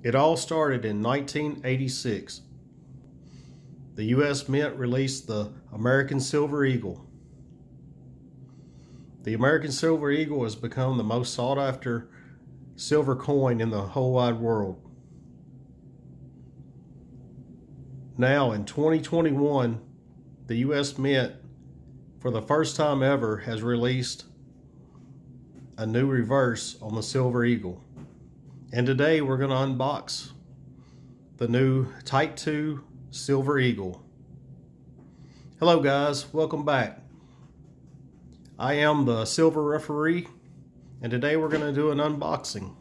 It all started in 1986. The U.S. Mint released the American Silver Eagle. The American Silver Eagle has become the most sought after silver coin in the whole wide world. Now in 2021, the U.S. Mint, for the first time ever, has released a new reverse on the Silver Eagle. And today we're going to unbox the new Type 2 Silver Eagle. Hello guys, welcome back. I am the Silver Referee, and today we're going to do an unboxing.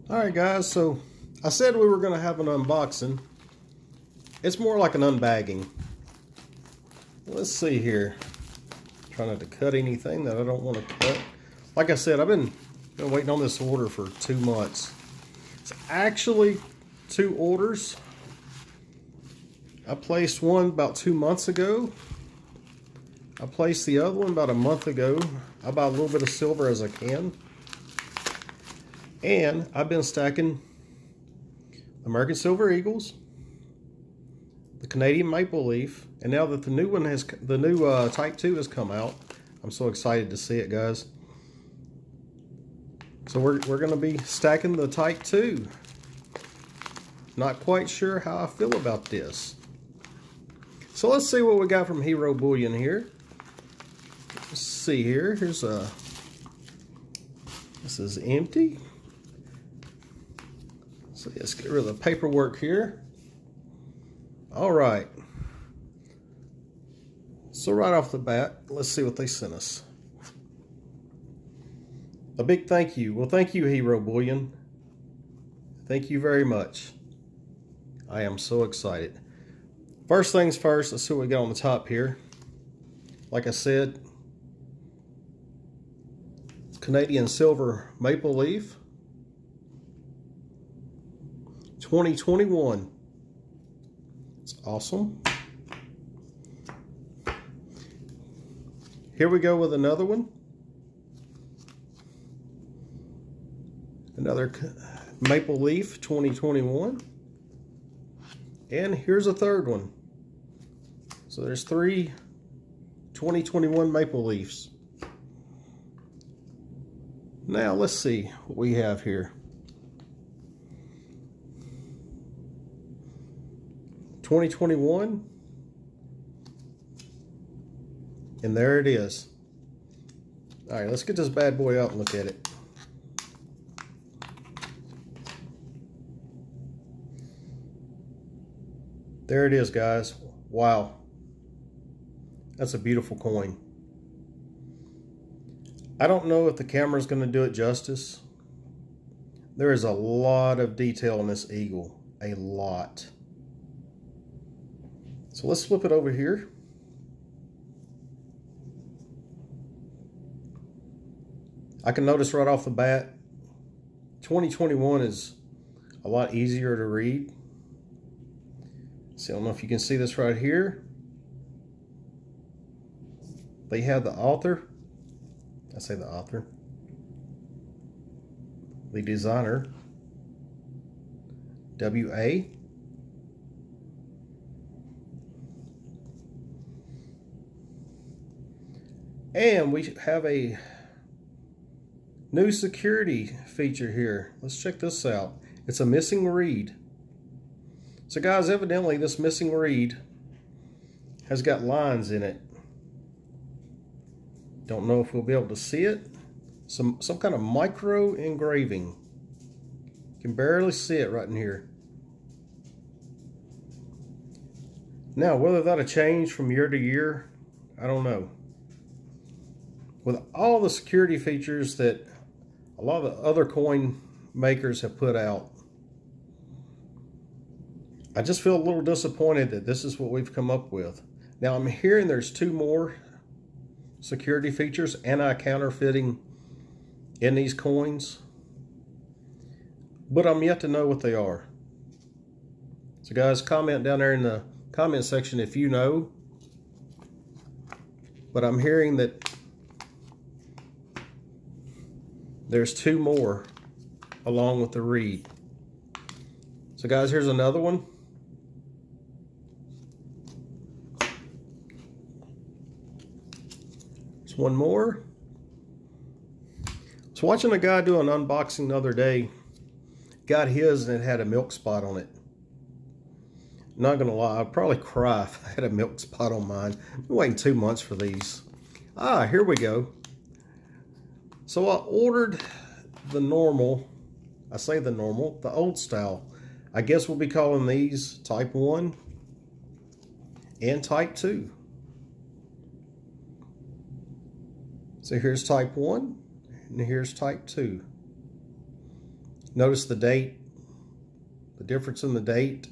Alright guys, so I said we were going to have an unboxing. It's more like an unbagging. Let's see here. Trying not to cut anything that I don't want to cut. Like I said, I've been waiting on this order for 2 months. It's actually 2 orders. I placed one about 2 months ago. I placed the other one about a month ago. I buy a little bit of silver as I can. And I've been stacking American Silver Eagles, the Canadian Maple Leaf, and now that the new Type 2 has come out, I'm so excited to see it, guys. So we're going to be stacking the Type 2. Not quite sure how I feel about this. So let's see what we got from Hero Bullion here. Let's see here. Here's a. This is empty. So let's get rid of the paperwork here. All right. So right off the bat, let's see what they sent us. A big thank you. Well, thank you, Hero Bullion. Thank you very much. I am so excited. First things first, let's see what we got on the top here. Like I said, Canadian Silver Maple Leaf 2021. It's awesome. Here we go with another one. Another Maple Leaf 2021. And here's a third one. So there's 3 2021 Maple Leafs. Now let's see what we have here. 2021. And there it is. All right, let's get this bad boy out and look at it. There it is, guys. Wow. That's a beautiful coin. I don't know if the camera's going to do it justice. There is a lot of detail in this eagle. A lot. So let's flip it over here. I can notice right off the bat, 2021 is a lot easier to read. See, I don't know if you can see this right here. They have the author. I say the author. The designer. W.A. And we have a new security feature here. Let's check this out. It's a missing read. So guys, evidently this missing read has got lines in it. Don't know if we'll be able to see it. Some kind of micro engraving. You can barely see it right in here. Now, whether that'll change from year to year, I don't know. With all the security features that a lot of the other coin makers have put out, I just feel a little disappointed that this is what we've come up with. Now I'm hearing there's 2 more security features, anti-counterfeiting, in these coins, but I'm yet to know what they are. So guys, comment down there in the comment section if you know. But I'm hearing that there's 2 more along with the reed. So guys, here's another one. There's one more. I was watching a guy do an unboxing the other day. Got his and it had a milk spot on it. Not gonna lie, I'd probably cry if I had a milk spot on mine. I've been waiting 2 months for these. Ah, here we go. So I ordered the normal, I say the normal, the old style. I guess we'll be calling these type 1 and type 2. So here's type 1 and here's type 2. Notice the date, the difference in the date.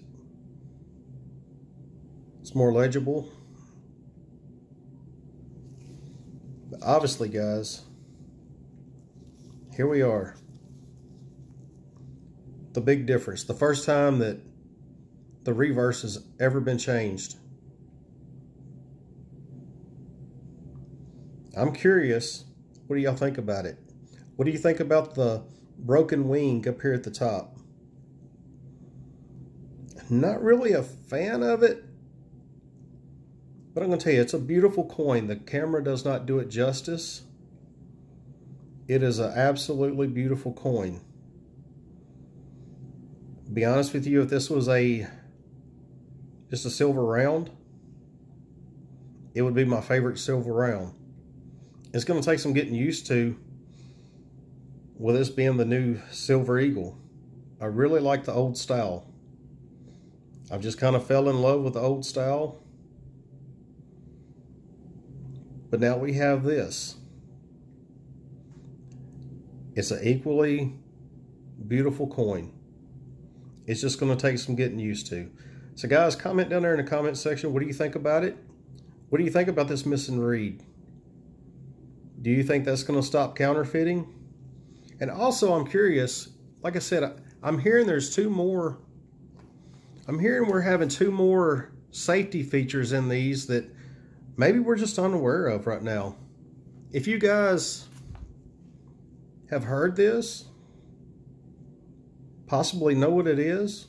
It's more legible. But obviously, guys, here we are. The big difference. The first time that the reverse has ever been changed. I'm curious, what do y'all think about it? What do you think about the broken wing up here at the top? Not really a fan of it, but I'm going to tell you, it's a beautiful coin. The camera does not do it justice. It is an absolutely beautiful coin. To be honest with you, if this was just a silver round, it would be my favorite silver round. It's going to take some getting used to with this being the new Silver Eagle. I really like the old style. I've just kind of fell in love with the old style. But now we have this. It's an equally beautiful coin. It's just going to take some getting used to. So guys, comment down there in the comment section. What do you think about it? What do you think about this missing reed? Do you think that's going to stop counterfeiting? And also, I'm curious, like I said, I'm hearing there's two more. I'm hearing we're having 2 more safety features in these that maybe we're just unaware of right now. If you guys have heard this, possibly know what it is,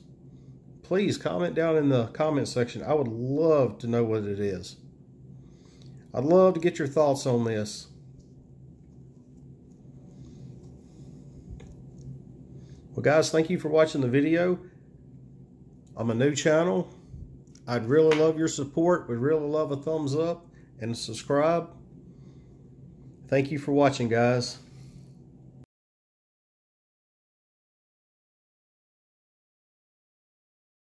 please comment down in the comment section. I would love to know what it is. I'd love to get your thoughts on this. Well guys, thank you for watching the video. I'm a new channel. I'd really love your support. We'd really love a thumbs up and a subscribe. Thank you for watching, guys.